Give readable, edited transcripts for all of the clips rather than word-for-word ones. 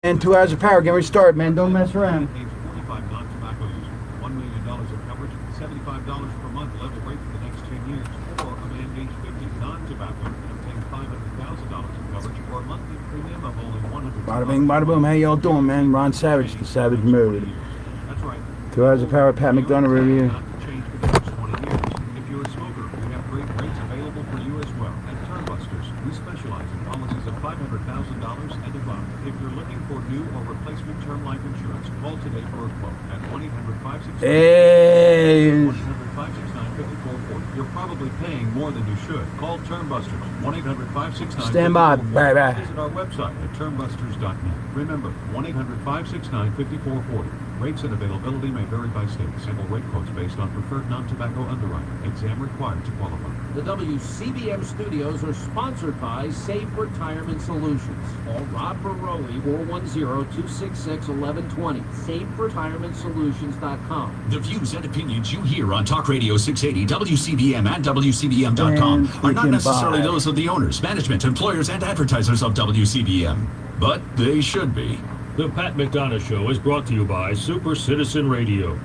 And 2 hours of power. Get restarted, man. Don't mess around. 45 non-tobacco users, $1 million of coverage, $75 per month level rate for the next 10 years. Or a man age 50 non-tobacco can obtain $500,000 of coverage for a monthly premium of only $100. Bada bing, bada boom. How y'all doing, man? Ron Savage, the Savage Mode. That's right. 2 hours of power. Pat McDonough review. Not to change for the next 20 years. If you're a smoker, we have great rates available for you as well. At Turnbusters, we specialize in policies of $500,000 and above. If you're looking for new or replacement term life insurance, call today for a quote at 1-800-569. Hey. 1-800-569-5440. You're probably paying more than you should. Call Turnbusters. 1-800-569-5440. Stand by. Bye-bye. Visit our website at turnbusters.net. Remember, 1-800-569-5440. Rates and availability may vary by state. Sample rate quotes based on preferred non-tobacco underwriting. Exam required to qualify. The WCBM studios are sponsored by Safe Retirement Solutions. Call Rob Baroli, 410-266-1120. SafeRetirementSolutions.com. The views and opinions you hear on Talk Radio 680, WCBM, and WCBM.com are not necessarily those of the owners, management, employers, and advertisers of WCBM. But they should be. The Pat McDonough Show is brought to you by Super Citizen Radio.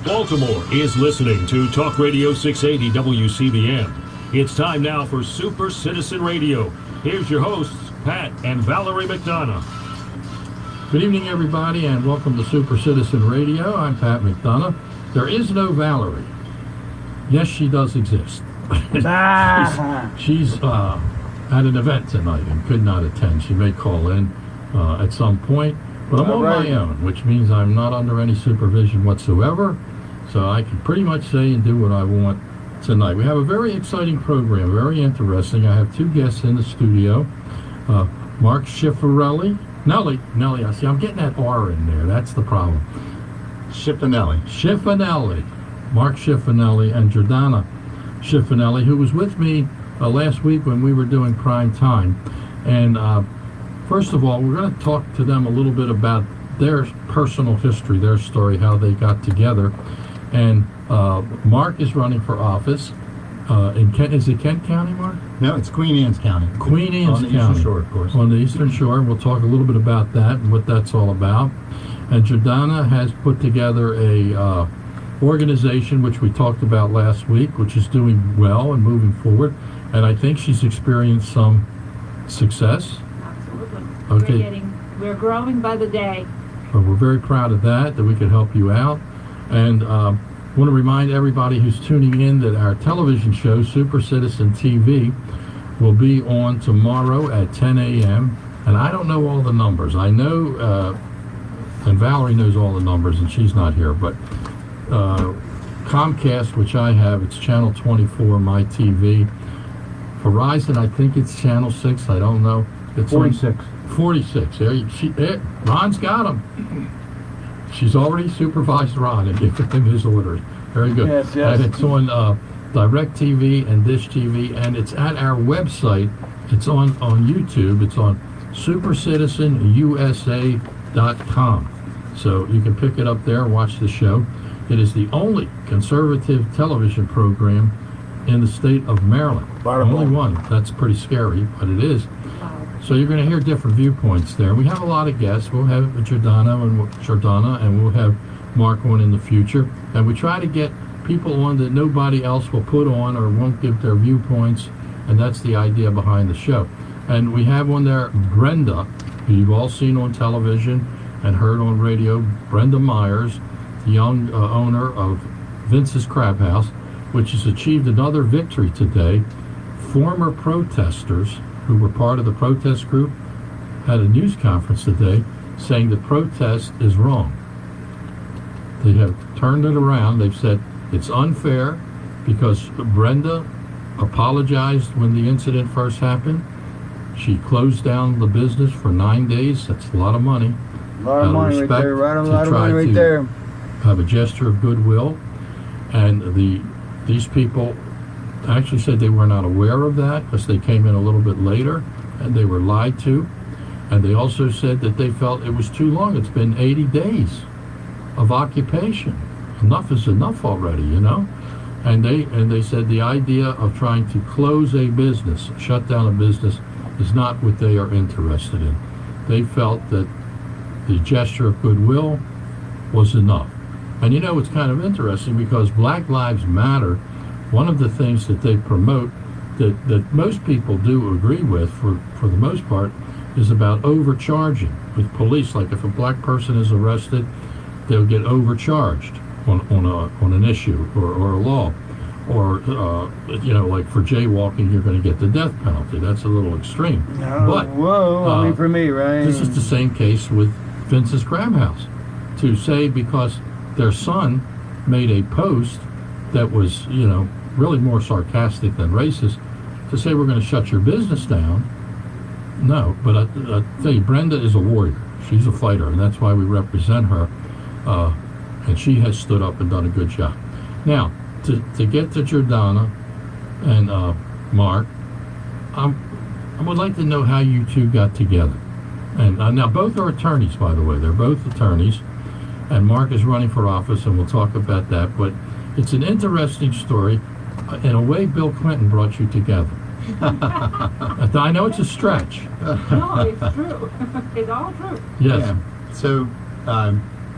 Baltimore is listening to Talk Radio 680 WCBM. It's time now for Super Citizen Radio. Here's your hosts, Pat and Valerie McDonough. Good evening, everybody, and welcome to Super Citizen Radio. I'm Pat McDonough. There is no Valerie. Yes, she does exist. she's at an event tonight and could not attend. She may call in at some point, but I'm on my own, which means I'm not under any supervision whatsoever, so I can pretty much say and do what I want tonight. We have a very exciting program, very interesting. I have two guests in the studio, Marc Schiffanelli. Nelly, I see. I'm getting that R in there. That's the problem. Schiffanelli, Marc Schiffanelli, and Gordana Schiffanelli, who was with me last week when we were doing Prime Time. And first of all, we're going to talk to them a little bit about their personal history, their story, how they got together. And Marc is running for office in Kent. Is it Kent County, Marc? No, it's Queen Anne's County. Queen Anne's County. On the Eastern Shore, of course. On the Eastern Shore. We'll talk a little bit about that and what that's all about. And Gordana has put together a organization, which we talked about last week, which is doing well and moving forward. And I think she's experienced some success. Absolutely. Okay. We're growing by the day. But we're very proud of that we could help you out. And I want to remind everybody who's tuning in that our television show, Super Citizen TV, will be on tomorrow at 10 a.m. And I don't know all the numbers. I know, and Valerie knows all the numbers, and she's not here, but Comcast, which I have, it's Channel 24, My TV. Verizon, I think it's Channel 6. I don't know. It's 46. 46. Ron's got them. She's already supervised Ron and given him his orders. Very good. Yes. And it's on DirecTV and Dish TV, and it's at our website. It's on YouTube. It's on supercitizenusa.com. So you can pick it up there and watch the show. It is the only conservative television program in the state of Maryland. Only one. That's pretty scary, but it is. So you're going to hear different viewpoints there. We have a lot of guests. We'll have Gordana, and we'll have Marc on in the future. And we try to get people on that nobody else will put on or won't give their viewpoints, and that's the idea behind the show. And we have on there Brenda, who you've all seen on television and heard on radio, Brenda Myers, the young owner of Vince's Crab House, which has achieved another victory today. Former protesters who were part of the protest group had a news conference today saying the protest is wrong. They have turned it around. They've said it's unfair because Brenda apologized when the incident first happened. She closed down the business for 9 days. That's a lot of money. A lot of money right there. A lot of money right there. Have a gesture of goodwill. And these people actually said they were not aware of that because they came in a little bit later and they were lied to. And they also said that they felt it was too long. It's been 80 days of occupation. Enough is enough already, you know? And they said the idea of trying to close a business, shut down a business, is not what they are interested in. They felt that the gesture of goodwill was enough. And you know, it's kind of interesting because Black Lives Matter, one of the things that they promote that most people do agree with for the most part is about overcharging with police. Like if a black person is arrested, they'll get overcharged on an issue or a law. Or, you know, like for jaywalking, you're going to get the death penalty. That's a little extreme. Oh, but whoa, I mean, for me, right? This is the same case with Vince's Crab House. To say because their son made a post that was, you know, really more sarcastic than racist, to say we're going to shut your business down. No, but I tell you, Brenda is a warrior. She's a fighter, and that's why we represent her. And she has stood up and done a good job. Now, to get to Gordana and Marc, I would like to know how you two got together. And now both are attorneys, by the way. They're both attorneys. And Marc is running for office, and we'll talk about that. But it's an interesting story. In a way, Bill Clinton brought you together. I know it's a stretch. No, it's true. It's all true. Yes. Yeah. So,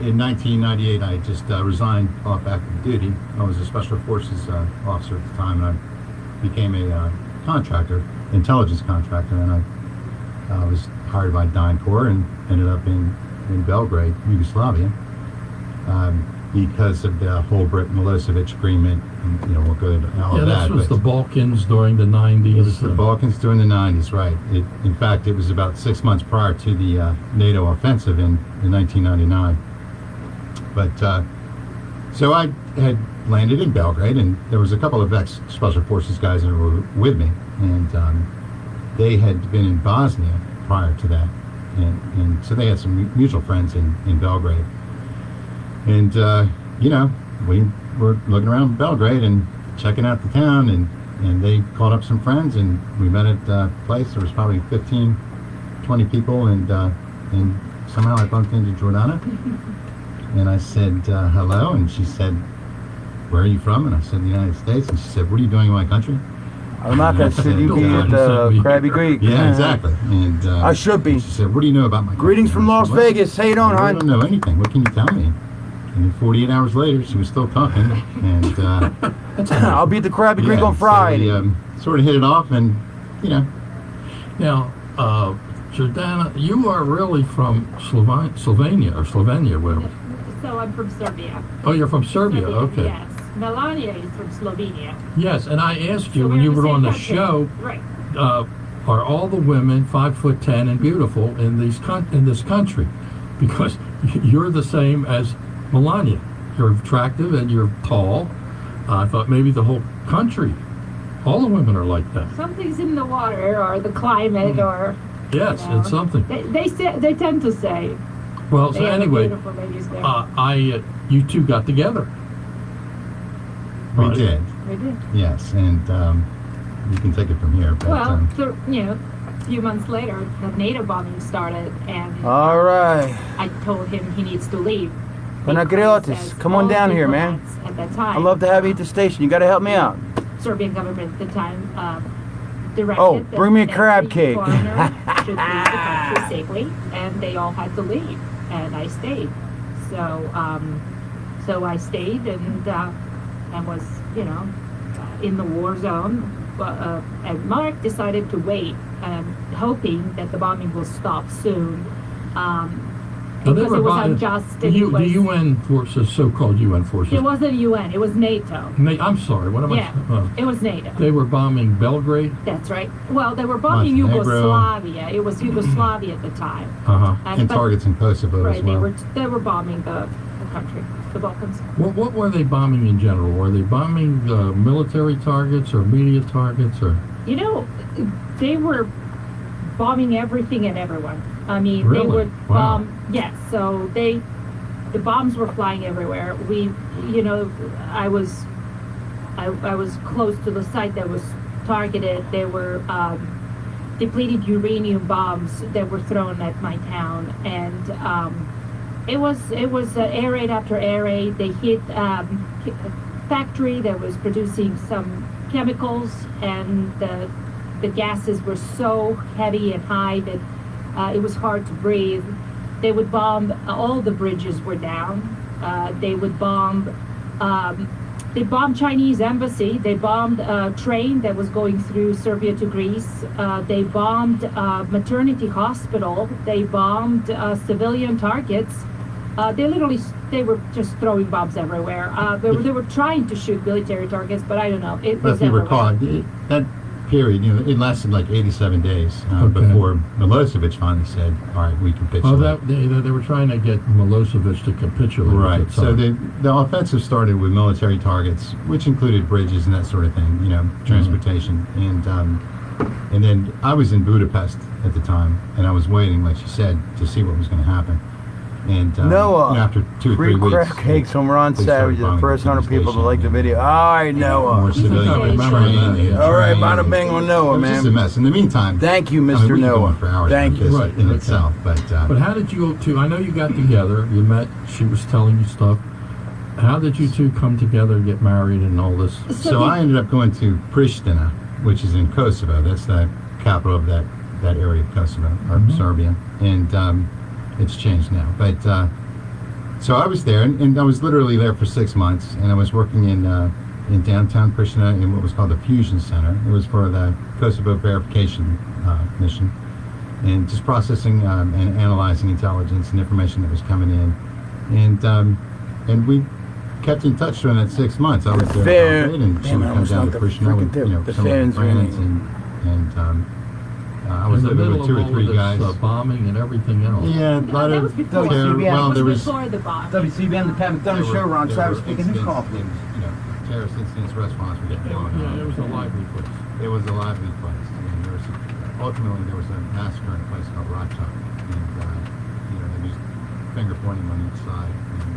in 1998, I just resigned off active duty. I was a Special Forces officer at the time, and I became a contractor, intelligence contractor, and I was hired by DynCorp and ended up in Belgrade, Yugoslavia, because of the Holbrooke-Milosevic agreement, and, you know, we'll go into all of that. Yeah, this was the Balkans during the 90s. It was the Balkans during the 90s, right. In fact, it was about 6 months prior to the NATO offensive in 1999. But, so I had landed in Belgrade, and there was a couple of ex-Special Forces guys that were with me, and they had been in Bosnia prior to that, and so they had some mutual friends in Belgrade. And, you know, we were looking around Belgrade and checking out the town, and they called up some friends, and we met at a place. There was probably 15, 20 people, and somehow I bumped into Gordana, and I said, hello, and she said, where are you from? And I said, the United States, and she said, what are you doing in my country? I'm not going to sit you be at Krabby Creek. Yeah, exactly. And I should be. She said, what do you know about my country? Greetings from Las Vegas. How you doing, I hon? don't know anything. What can you tell me? And 48 hours later, she was still talking, and I'll be at the Krabby Creek on Friday. So we sort of hit it off, and, you know. Now, Gordana, you are really from Slovenia, where? So I'm from Serbia. Oh, you're from Serbia, okay. Yes. Melania is from Slovenia. Yes, and I asked you So when we're you the were same on the country. show, Right. are all the women 5'10" and beautiful in this country? Because you're the same as Melania. You're attractive and you're tall. I thought maybe the whole country, all the women are like that. Something's in the water or the climate or... Yes, you know. it's something. They tend to say. Well, They so have anyway, beautiful ladies there. you two got together. We Right. did, We did. yes, and you can take it from here. But, Well, a few months later, the NATO bombing started, and All right. I told him he needs to leave. Panagriotis, Because come on all down here, man. diplomats At that time, I'd love to have you at the station. You got to help me out. Serbian government at the time directed Oh, bring me a that crab every cake. foreigner should leave the country safely, and they all had to leave, and I stayed. So I stayed and was, in the war zone. And Marc decided to wait, hoping that the bombing will stop soon. Because it was unjust. And The UN forces, so-called UN forces. it wasn't UN, it was NATO. I'm sorry, what am Yeah, I? it was NATO. They were bombing Belgrade. That's right. Well, they were bombing Montenegro. Yugoslavia. It was Yugoslavia at the time. and but- targets in Kosovo Right, as well. they were bombing the country, the Balkans. What were they bombing in general? Were they bombing military targets or media targets or? They were bombing everything and everyone. I mean, Really? they would Wow. bomb. Yes, so the bombs were flying everywhere. I was close to the site that was targeted. They were depleted uranium bombs that were thrown at my town, and it was air raid after air raid. They hit a factory that was producing some chemicals, and the gases were so heavy and high that it was hard to breathe. They would bomb, all the bridges were down. They would bomb, they bombed Chinese embassy. They bombed a train that was going through Serbia to Greece. They bombed maternity hospital. They bombed civilian targets. They were just throwing bombs everywhere. They were trying to shoot military targets, but I don't know. It But was if you everywhere. recall, that period, it lasted like 87 days Okay. before Milosevic finally said, "All right, we capitulate." Oh, they were trying to get Milosevic to capitulate. at Right. the So time. the offensive started with military targets, which included bridges and that sort of thing, transportation. And then I was in Budapest at the time, and I was waiting, like she said, to see what was going to happen. And Noah, after 2 or 3 free weeks, crack cakes from Ron they started Savage. The bombing first the 100 people to station like the and, video. All right, Noah. more civilian I remember training. that. All right, training. bada bing on Noah, It was just a man. mess. In the meantime, Thank you, I mean, Mr. we could go Noah. on for hours Thank on you. this Right, in okay. itself, but But how did you two? I know you got together. You met. She was telling you stuff. How did you two come together and get married and all this? so I ended up going to Pristina, which is in Kosovo. That's the capital of that area of Kosovo, or Serbia, and it's changed now. But so I was there, and I was literally there for 6 months, and I was working in downtown Pristina in what was called the Fusion Center. It was for the Kosovo verification mission, and just processing and analyzing intelligence and information that was coming in, and we kept in touch during that 6 months. I was there fair- at Belgrade, and she Damn, would I come almost down to knocked the Pristina freaking with tip. The some of her fan's friends, ringing. and I was in the living middle with 2 of or all 3 of this, guys. bombing and everything else. Yeah, a lot that of was before. well, there was before the bomb. WCBN, the Pat McDonough Show. Ron Savage speaking. Who's calling, please? terrorist incidents, restaurants were getting blown Yeah, it up. was a lively place. It was a lively place. And ultimately, there was a massacre in a place called Rochuk. And, they used finger pointing on each side. And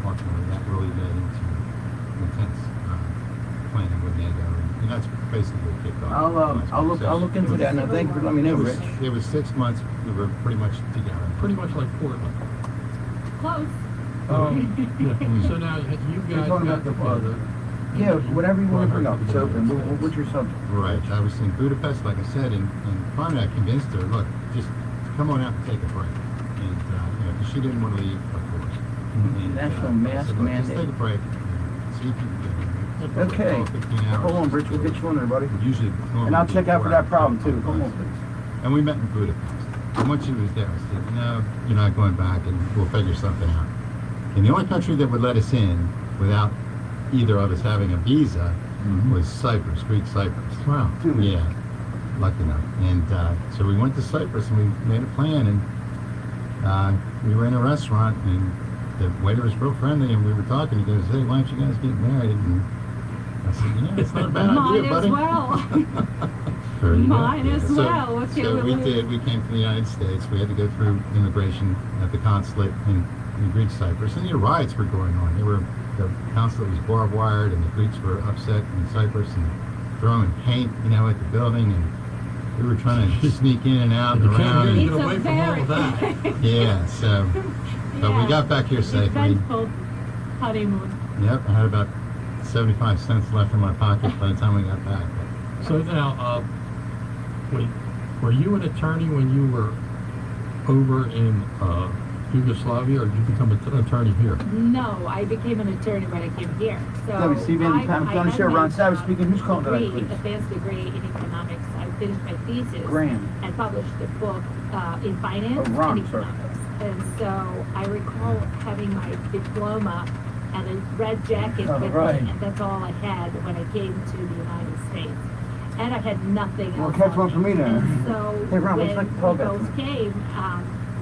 ultimately, that really led into intense planning with NATO. And that's basically what kicked off. I'll look into that. Now, thank you for letting me know, Rich. It was 6 months. We were pretty much together. Pretty much like Portland. Close. So now you guys talking got about the together. Yeah, whatever you want to bring up. It's open. What's your subject? Right. I was in Budapest, like I said, and finally I convinced her, look, just come on out and take a break. And, because she didn't want to leave, of course. And, National I mask said, look, just mandate. take a break. See if you can get it. Okay. 15 hours. Hold on, Rich. We'll get you on there, buddy. Usually, And I'll check out for that problem, too. Come on, please. And we met in Budapest. And once she was there, I said, no, you're not going back, and we'll figure something out. And the only country that would let us in without either of us having a visa was Cyprus, Greek Cyprus. Wow. Yeah, lucky enough. And so we went to Cyprus and we made a plan, and we were in a restaurant, and the waiter was real friendly, and we were talking. He goes, hey, why don't you guys get married? And I said, it's not a bad idea, Might buddy. as well. There you go. Might as well. What can So we lose? did. We came to the United States. We had to go through immigration at the consulate in Greek Cyprus, and the riots were going on. The consulate was barbed wired, and the Greeks were upset in Cyprus and throwing paint, at the building, and we were trying to sneak in and out and You can't around. really And, get away from all of that. yeah, so but we Yeah. got back here safely. Eventful honeymoon. Yep, I had about 75 cents left in my pocket by the time we got back. So now, were you an attorney when you were over in Yugoslavia, or did you become an attorney here? No, I became an attorney when I came here. So WCBN, Pat McDonough had Show. my, Ron Savage speaking. Who's calling today, degree, please? advanced degree in economics. I finished my thesis Graham. and published a book in finance Oh, Ron, and sorry. economics. And so I recall having my diploma and a red jacket Oh, with right. me, and that's all I had when I came to the United States. And I had nothing Well, else. catch on one me. for me then. And so Hey, Ron, what's when like the call back? those came,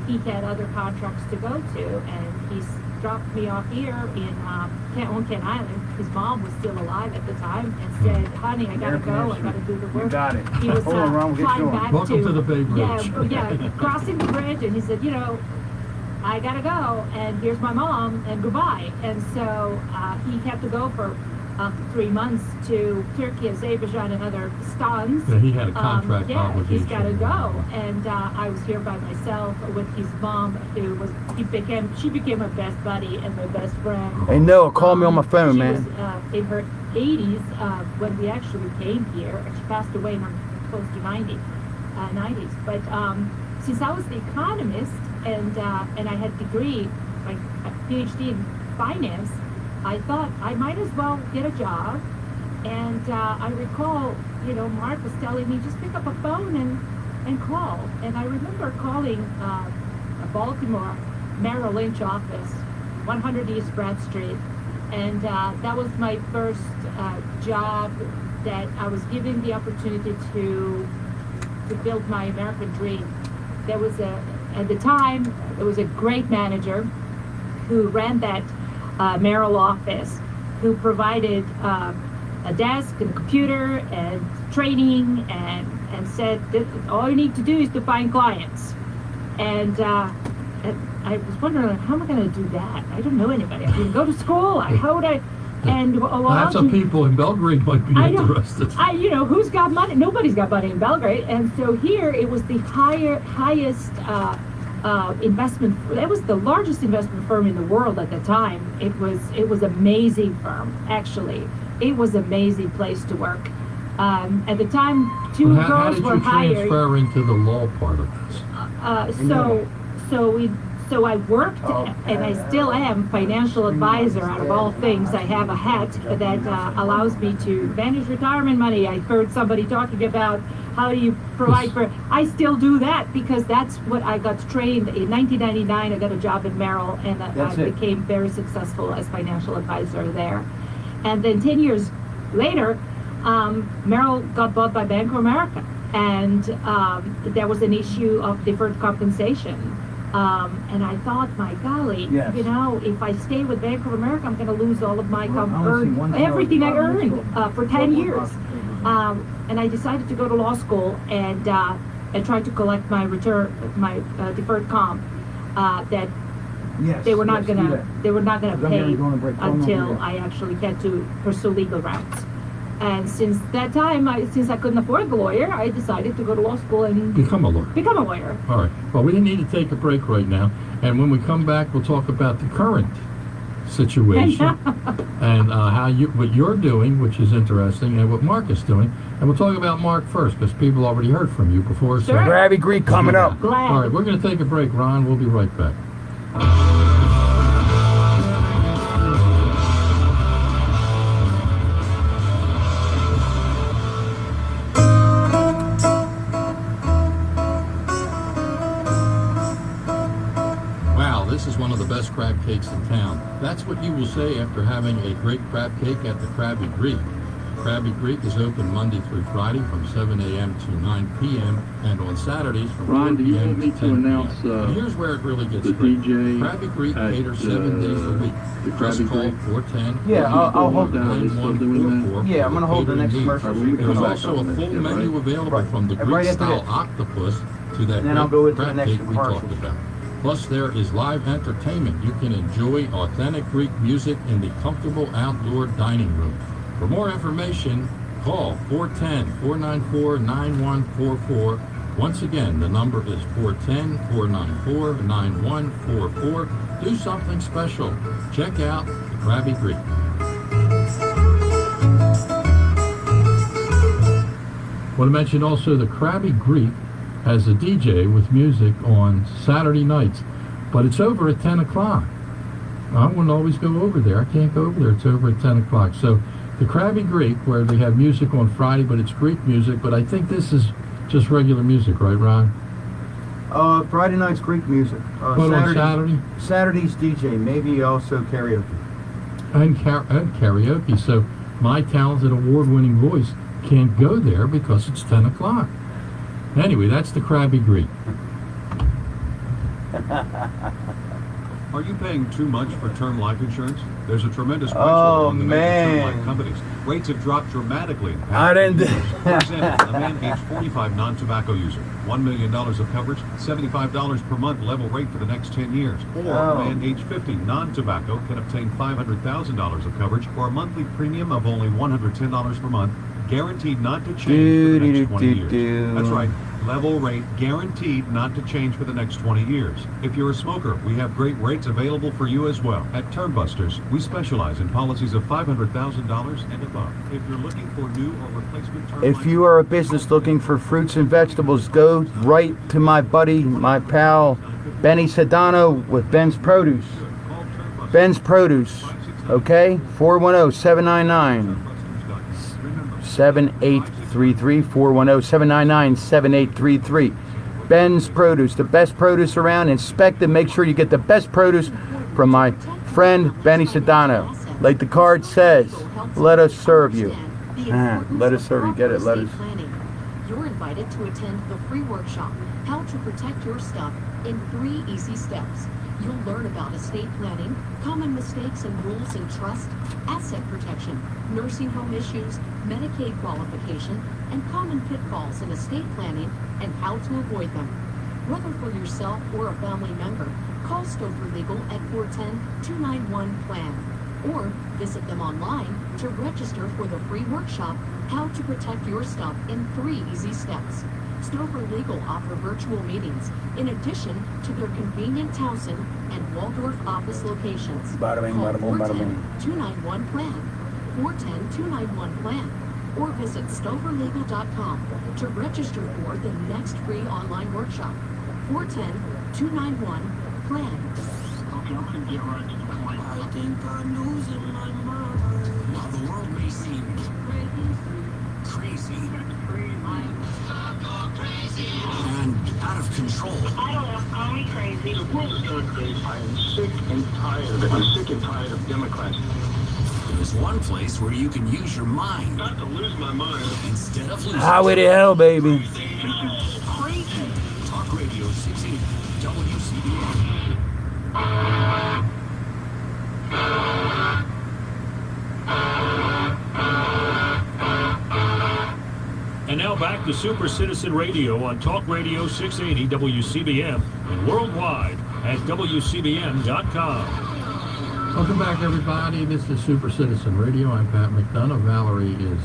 he had other contracts to go to, and he dropped me off here in on Kent Island. His mom was still alive at the time, and said, "Honey, I gotta go. I gotta do the work." You got it. He was Hold on, Ron, we'll get flying you on. back Welcome to the Bay Bridge. Yeah, crossing the bridge, and he said, I gotta go, and here's my mom, and goodbye. And so he had to go for for 3 months to Turkey, Azerbaijan, and other stans. Yeah, he had a contract Yeah, obligation. he's got to go. And I was here by myself with his mom, she became my best buddy and my best friend. Hey, Noah, call me on my phone, she man. was in her 80s when we actually came here. She passed away in her close to 90s. But since I was the economist and I had a degree, like a PhD in finance, I thought I might as well get a job. And I recall, Marc was telling me, just pick up a phone and call. And I remember calling a Baltimore Merrill Lynch office, 100 East Broad Street. And that was my first job that I was given the opportunity to build my American dream. There was at the time, there was a great manager who ran that Merrill office, who provided a desk and a computer and training and said that all you need to do is to find clients. And I was wondering, how am I going to do that? I don't know anybody. I didn't go to school. How would I? And Perhaps some people in Belgrade might be interested. Who's got money? Nobody's got money in Belgrade. And so here it was the highest investment. It was the largest investment firm in the world at the time. It was amazing firm, actually. It was an amazing place to work. At the time, two girls were hired. How did you transfer into the law part of this? So I worked, and I still am financial advisor. Out of all things, I have a hat that allows me to manage retirement money. I heard somebody talking about how do you provide for. I still do that because that's what I got trained in 1999. I got a job at Merrill, and I became very successful as financial advisor there. And then 10 years later, Merrill got bought by Bank of America, and there was an issue of deferred compensation. And I thought, my golly, if I stay with Bank of America, I'm going to lose all of my everything I earned for 10 years. And I decided to go to law school and try to collect my deferred comp that they were not going to pay until I actually had to pursue legal routes. And since that time, since I couldn't afford the lawyer, I decided to go to law school and become a lawyer. All right. Well, we need to take a break right now. And when we come back, we'll talk about the current situation and what you're doing, which is interesting, and what Marc is doing. And we'll talk about Marc first, because people already heard from you before. Sure. So Gravity Greek coming up. Glad. All right. We're going to take a break, Ron. We'll be right back. This is one of the best crab cakes in town. That's what you will say after having a great crab cake at the Krabby Greek. Krabby Greek is open Monday through Friday from 7 a.m. to 9 p.m. and on Saturdays from 4 p.m. to 10 p.m. Here's where it really gets great. Krabby Greek caters 7 days a week. Just call 410. Yeah, I'll hold that. Yeah, I'm going to hold the next commercial. There's also a full menu available from the Greek-style octopus to that great crab cake we talked about. Plus, there is live entertainment. You can enjoy authentic Greek music in the comfortable outdoor dining room. For more information, call 410-494-9144. Once again, the number is 410-494-9144. Do something special. Check out the Krabby Greek. I want to mention also the Krabby Greek has a DJ with music on Saturday nights, but it's over at 10 o'clock. I wouldn't always go over there. I can't go over there. It's over at 10 o'clock. So the Krabby Greek, where they have music on Friday, but it's Greek music, but I think this is just regular music, right, Ron? Friday night's Greek music. But on Saturday? Saturday's DJ, maybe also karaoke. And karaoke. So my talented award-winning voice can't go there because it's 10 o'clock. Anyway, that's the Krabby Greek. Are you paying too much for term life insurance? There's a tremendous price Oh, war among the major term life man. companies. Rates have dropped dramatically in the I past didn't. few years. For example, a man age 45 non-tobacco user, $1 million of coverage, $75 per month level rate for the next 10 years. Or Oh. a man age 50 non-tobacco can obtain $500,000 of coverage or a monthly premium of only $110 per month, guaranteed not to change for the next 20 years. That's right. Level rate guaranteed not to change for the next 20 years. If you're a smoker, we have great rates available for you as well. At Term Busters, we specialize in policies of $500,000 and above. If you're looking for new or replacement term If life you are a business looking for fruits and vegetables, go right to my buddy, my pal, Benny Sedano with Ben's Produce. call Term Busters. Ben's Produce, okay? 410-799. 7833 410-799-7833. Ben's Produce, the best produce around. Inspect and make sure you get the best produce from my friend Benny Sedano. Like the card says, let us serve you. Let us serve you. Get it? Let us. You're invited to attend the free workshop, How to Protect Your Stuff in 3 Easy Steps. You'll learn about estate planning, common mistakes and rules in trust, asset protection, nursing home issues, Medicaid qualification, and common pitfalls in estate planning and how to avoid them. Whether for yourself or a family member, call Stover Legal at 410-291-PLAN or visit them online to register for the free workshop, How to Protect Your Stuff in 3 Easy Steps. Stover Legal offer virtual meetings in addition to their convenient Towson and Waldorf office locations. Bada bing, bada boom, bada bing. 410-291-PLAN, 410-291-PLAN, or visit stoverlegal.com to register for the next free online workshop. 410-291-PLAN. Okay, I'm gonna get right to the point. I think I'm losing my mind. While the world may seem crazy and out of control, I don't know, call me crazy. The world is going crazy. I'm sick and tired. I'm sick and tired of Democrats. there's one place where you can use your mind Not to lose my mind. instead of losing Highway to hell, baby. This is crazy. Talk Radio 680 WCBM. And now back to Super Citizen Radio on Talk Radio 680 WCBM and worldwide at WCBM.com. Welcome back, everybody. This is Super Citizen Radio. I'm Pat McDonough. Valerie is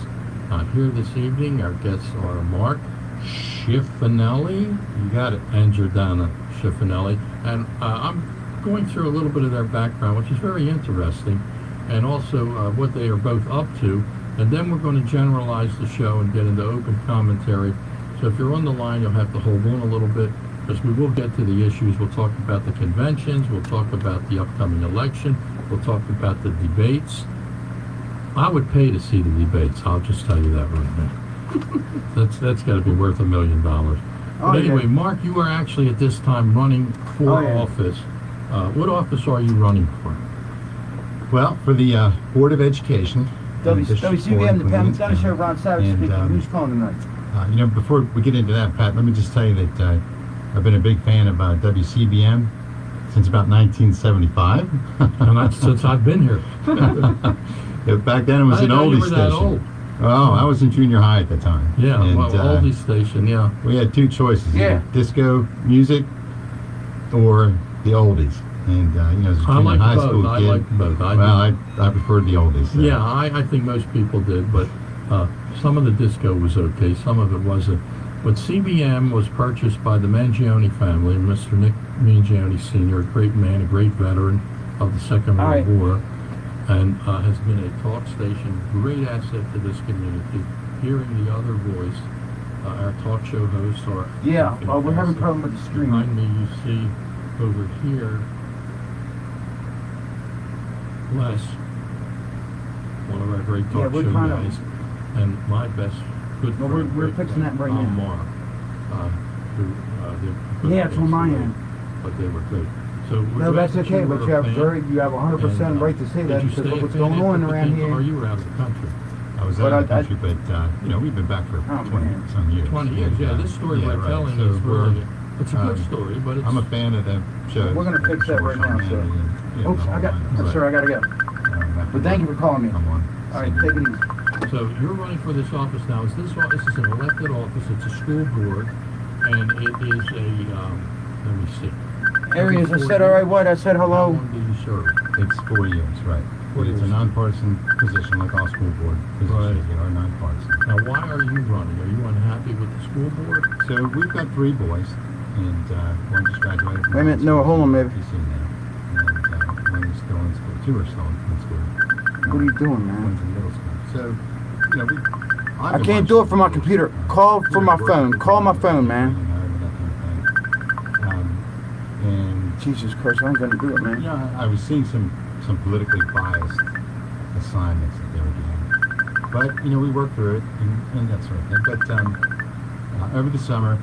not here this evening. Our guests are Marc Schiffanelli, you got it, and Gordana Schiffanelli. And I'm going through a little bit of their background, which is very interesting, and also what they are both up to. And then we're going to generalize the show and get into open commentary. So if you're on the line, you'll have to hold on a little bit, because we will get to the issues. We'll talk about the conventions. We'll talk about the upcoming election. We'll talk about the debates. I would pay to see the debates. I'll just tell you that right now. That's got to be worth $1 million. But anyway, yeah. Marc, you are actually at this time running for office. What office are you running for? Well, for the Board of Education. WCBM, the Pat McDonough Show, Ron Savage And, speaking. Who's calling tonight? Before we get into that, Pat, let me just tell you that I've been a big fan of WCBM since about 1975. And that's since I've been here. Back then it was an oldie station. That old. Oh, I was in junior high at the time. Yeah, and, well, oldie station, yeah. We had 2 choices. Yeah. Either disco music or the oldies. And, as a I junior like high both. school I kid, like both. I preferred the oldies. So. Yeah, I think most people did, but some of the disco was okay, some of it wasn't. But CBM was purchased by the Mangione family, Mr. Nick Mangione Sr., a great man, a great veteran of the Second World War, and has been a talk station, great asset to this community. Hearing the other voice, our talk show hosts are... Yeah, we're having a problem with the stream. Behind me, you see over here, Les, one of our great talk show guys, and my best good friend. Well, we're fixing that right now. Marc, Yeah, it's on my end. But they were good. So No, that's okay, but you have 100% right to say that because of what's going on around here. Or you were out of the country? I was out of the country, but we've been back for 20 some years. 20 years, yeah. This story we're telling is really It's a good story, but it's... I'm a fan of the show. We're gonna fix that right now, sir. Oops, sir, I gotta go. But thank you for calling me. I'm on. All right, take it easy. So you're running for this office now. This is an elected office. It's a school board, and it is a, let me see. Areas, I said, all right, what? I said How hello. long do you serve? It's 4 years, right. But it's a nonpartisan position like all school board positions. They are nonpartisan. Now, why are you running? Are you unhappy with the school board? So we've got 3 boys, and one just graduated from Wait a minute, no, hold on, baby. PC now. And one is still in school. 2 are still in school. What are you doing, man? One's in middle school. So, you know, I can't do it from my computer. Call from my phone. Call my phone, man. And Jesus Christ, I ain't gonna do it, man. yeah, I was seeing some politically biased assignments that they were doing. But, you know, we worked through it and that sort of thing. But over the summer,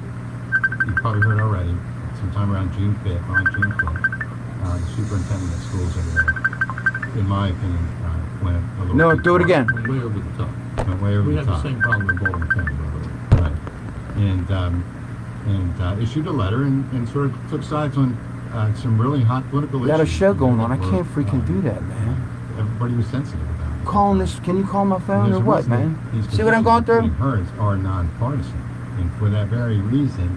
you've probably heard already, sometime around June 5th, on June 5th, the superintendent of schools over there, in my opinion, went a little No, too do it far. again. Way over the top. Went way over We the have top. the same problem in Baltimore County, by the way. Right. And issued a letter and sort of took sides on some really hot political issues. Got a show going on. I that can't were, freaking do that, man. Everybody was sensitive about it. Calling this, can you call my phone There's or a what, reason man? these See what I'm going through? positions, including hers, are nonpartisan. And for that very reason,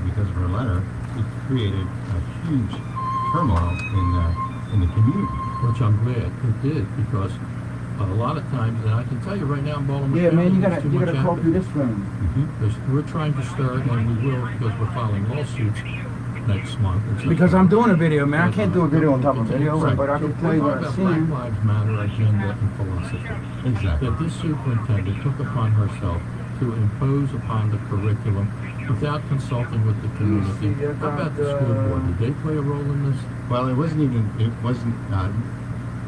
because of her letter, it created a huge turmoil in the community. Which I'm glad it did, because a lot of times, and I can tell you right now in Baltimore Yeah, man, you there's too much gotta call through happening. this phone. We're trying to stir it, and we will, because we're filing lawsuits next month. And so- Because I'm doing a video, man. I can't do a video on top of a video, Right. but I can tell you what I've We're seen. talking about Black Lives Matter agenda and philosophy. Exactly. That this superintendent took upon herself to impose upon the curriculum without consulting with the community. How about the school board? Did they play a role in this? Well, it wasn't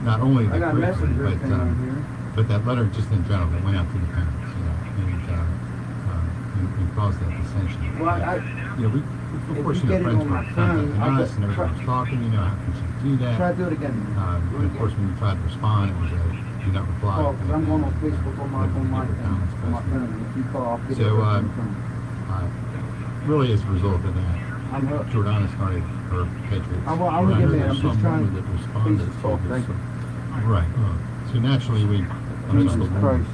not only the I got curriculum, messages but on here. but that letter just in general that went out to the parents, you know, and caused that dissension. Well, you know, we if of course, you you know, get it friends on were my phone, contacting I'll us, and everyone was talking. You know, how can she do that? Try to do it again. And of course, when we tried to respond, it was a do not reply. Call, because I'm going on Facebook on my Different phone. comments On my posted. phone. If you call, I'll get So, it on my phone. Really, as a result of that, I'm hooked. Jordana started her Patriots. I will get there. I'm just Some trying woman that responded to to talk. this. Thank you. Right. So naturally, we. Jesus Christ.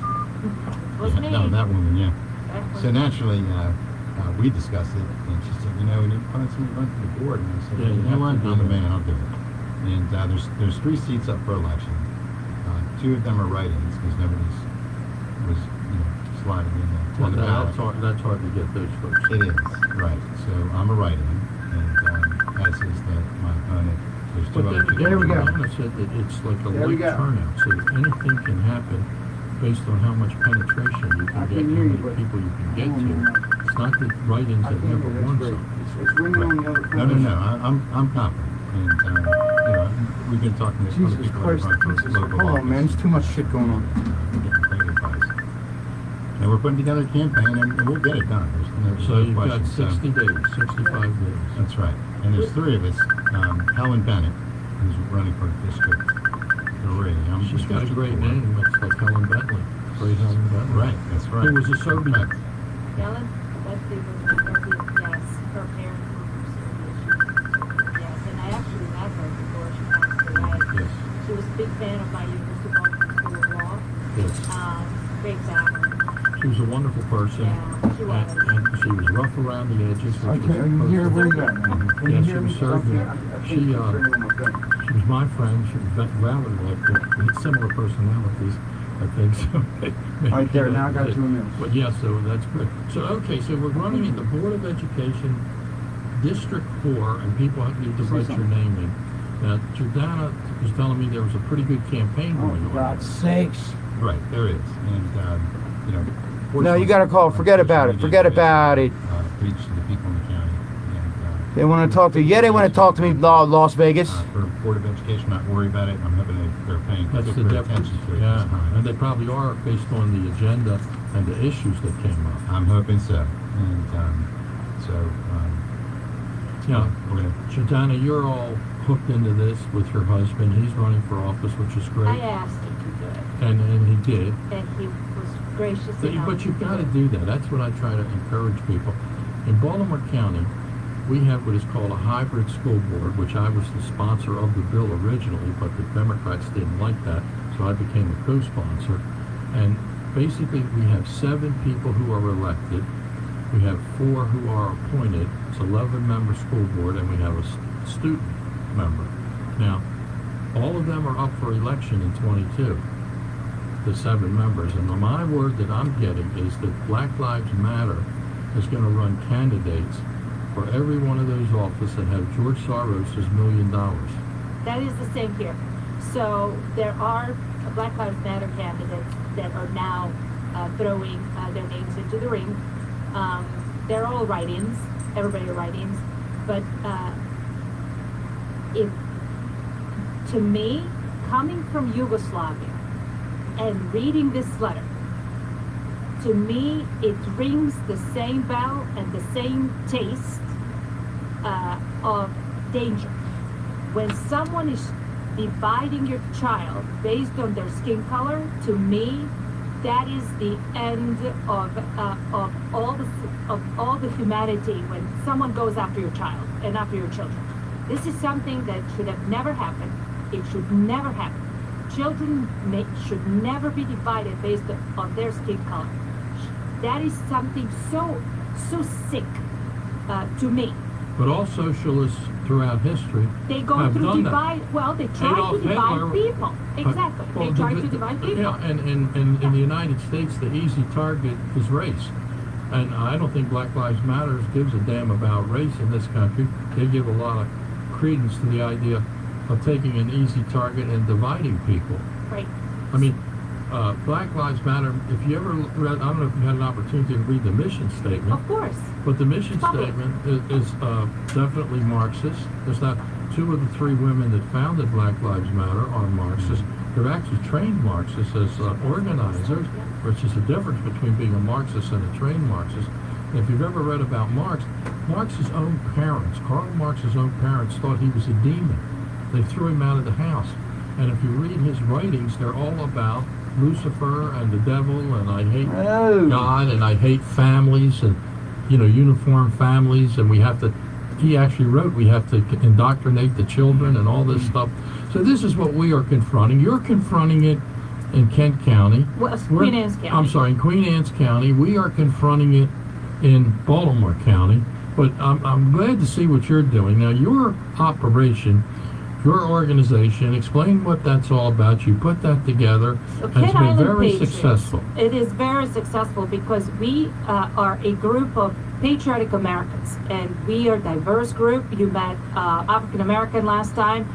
Was me. No, that woman, yeah. That was- So naturally, we discussed it, and she said, you know, we need to find somebody to run for the board. And I said, Yeah, well, you you know have what? to do I'm the that. man. I'll do it. And there's 3 seats up for election. 2 of them are write-ins because nobody's was sliding in on the ballot. That's hard to get those folks. It is right. So I'm a write-in, and as is my opponent. There's 2 But other then people. There we go. Gordana said that it's like a There we light go. turnout, so anything can happen based on how much penetration you I can get, can how hear you, many but- people you can get Oh, to. man. It's not that write-ins I have can't never hear. won That's great. something. It's ringing on the other phone. No. I'm confident, and you know, we've been talking to other Jesus people Christ. that run for Jesus. local Hold on, man. office. There's too much shit going on. Getting great advice. And we're putting together a campaign, and we'll get it done. There's So no you've got question. 60 days, 65 days. That's right. And there's 3 of us. Helen Bennett, who's running for District 3. She's got a District great 4. name, it's like Helen Bentley. Great Helen Bentley. Right, that's right. Who was a Serbian. Right. Ellen, yes, her parents were Serbian. Yes, and I actually met her before she passed away. Yes, She was a big fan of my University of Baltimore School of Law. yes. Great family. She was a wonderful person. Yeah, she was. And she was rough around the edges. which was Okay, are you here? Where you at, man? Can Yeah, you she hear was me? Serbian. Okay, I She, think it's ringing on my phone. She was my friend. She was Valerie, like similar personalities, I think. So maybe, Right there, now I got 2 minutes. But yeah, so that's good. So okay, so we're running in the Board of Education, District 4, and people need to Say write your something. name in. Now, Gordana was telling me there was a pretty good campaign Oh, going for on. God's sakes. Right, there is. And, you know. No, you gotta call. Forget about it. Forget about it. Reach the people in the county. And, They want to talk to you. Yeah, they want to talk to me, Las Vegas. for Board of Education, not worry about it. I'm hoping they're paying That's the particular difference. attention to it Yeah, this time. and they probably are based on the agenda and the issues that came up. I'm hoping so. And so, Yeah, we're going to. Gordana, you're all hooked into this with your husband. He's running for office, which is great. I asked him to do it, And he did. and he was gracious enough But you to got to it. do that. That's what I try to encourage people. In Baltimore County, we have what is called a hybrid school board, which I was the sponsor of the bill originally, but the Democrats didn't like that, so I became a co-sponsor. And basically, we have 7 people who are elected. We have 4 who are appointed. It's 11-member school board, and we have a student member. Now, all of them are up for election in 22, the 7 members. And my word that I'm getting is that Black Lives Matter is going to run candidates for every one of those offices that have George Soros' $1 million. That is the same here. So there are Black Lives Matter candidates that are now throwing their names into the ring. They're all write-ins. Everybody are write-ins. But to me, coming from Yugoslavia and reading this letter, to me, it rings the same bell and the same taste of danger. When someone is dividing your child based on their skin color, to me, that is the end of all the humanity when someone goes after your child and after your children. This is something that should have never happened. It should never happen. Children should never be divided based on their skin color. That is something so sick to me. But all socialists throughout history They go have through done divide. that. Well, they try Adolf to divide Hitler- people. Exactly. Well, They try to divide people. Yeah, and in the United States, the easy target is race. And I don't think Black Lives Matter gives a damn about race in this country. They give a lot of credence to the idea of taking an easy target and dividing people. Right. I mean, Black Lives Matter, if you ever read, I don't know if you had an opportunity to read the mission statement. Of course. But the mission Public. statement is definitely Marxist. There's not 2 of the 3 women that founded Black Lives Matter are Marxists. They're actually trained Marxists as organizers, which is the difference between being a Marxist and a trained Marxist. And if you've ever read about Marx, Marx's own parents, Karl Marx's own parents, thought he was a demon. They threw him out of the house. And if you read his writings, they're all about Lucifer and the devil, and I hate God, and I hate families, and uniform families, and he actually wrote we have to indoctrinate the children and all this stuff. So this is what we are confronting. You're confronting it in Kent County. Well, Queen Anne's County. I'm sorry, in Queen Anne's County. We are confronting it in Baltimore County. But I'm glad to see what you're doing. Now, your operation, your organization, explain what that's all about. You put that together, and it's been very successful. It is very successful because we are a group of patriotic Americans, and we are a diverse group. You met African American last time,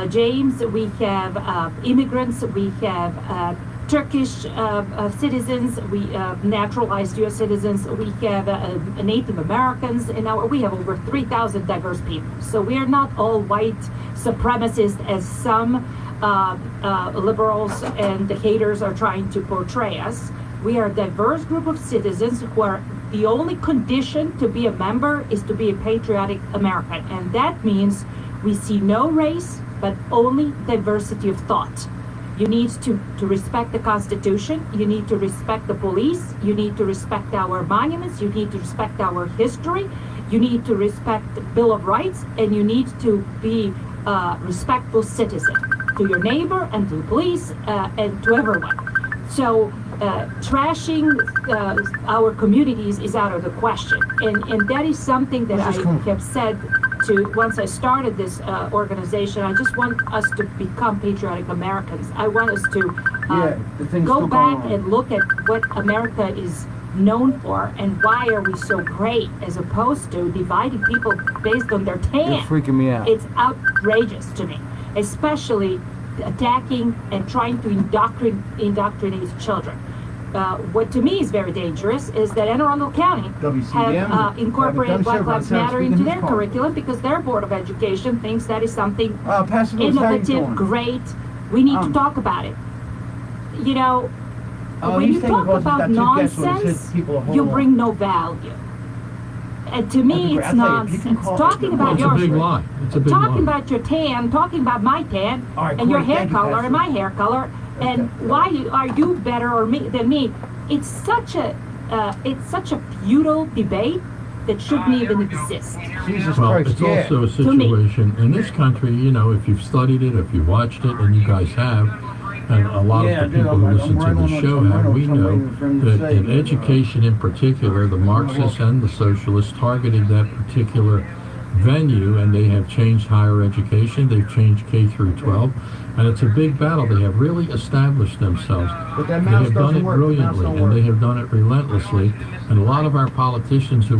James. We have immigrants. We have Turkish citizens. We naturalized U.S. citizens. We have Native Americans. We have over 3,000 diverse people. So we are not all white supremacists as some liberals and the haters are trying to portray us. We are a diverse group of citizens who are the only condition to be a member is to be a patriotic American. And that means we see no race, but only diversity of thought. You need to respect the Constitution. You need to respect the police. You need to respect our monuments. You need to respect our history. You need to respect the Bill of Rights. And you need to be a respectful citizen to your neighbor and to the police and to everyone. So trashing our communities is out of the question. And that is something that I have said once I started this organization. I just want us to become patriotic Americans. I want us to go back and look at what America is known for and why are we so great, as opposed to dividing people based on their tan. You're freaking me out. It's outrageous to me, especially attacking and trying to indoctrinate children. What to me is very dangerous is that Anne Arundel County have incorporated Black Lives Matter into their curriculum because their Board of Education thinks that is something innovative, great. We need to talk about it. When you talk about nonsense, you bring no value. And to me, it's nonsense. Talking about It's a big lie. It's a big talking lie. about your tan, talking about my tan, and your hair color and my hair color, and why are you better than me? It's such a futile debate that shouldn't even exist. Jesus Well, Christ, it's yeah. also a situation in this country, you know, if you've studied it, if you watched it, and you guys have, and a lot of the people who listen to the show have, we know that in education in particular, the Marxists and the Socialists targeted that particular venue, and they have changed higher education. They've changed K through 12, and it's a big battle. They have really established themselves. But that They mouse have done doesn't it work. The mouse brilliantly, don't and work. they have done it relentlessly. And a lot of our politicians who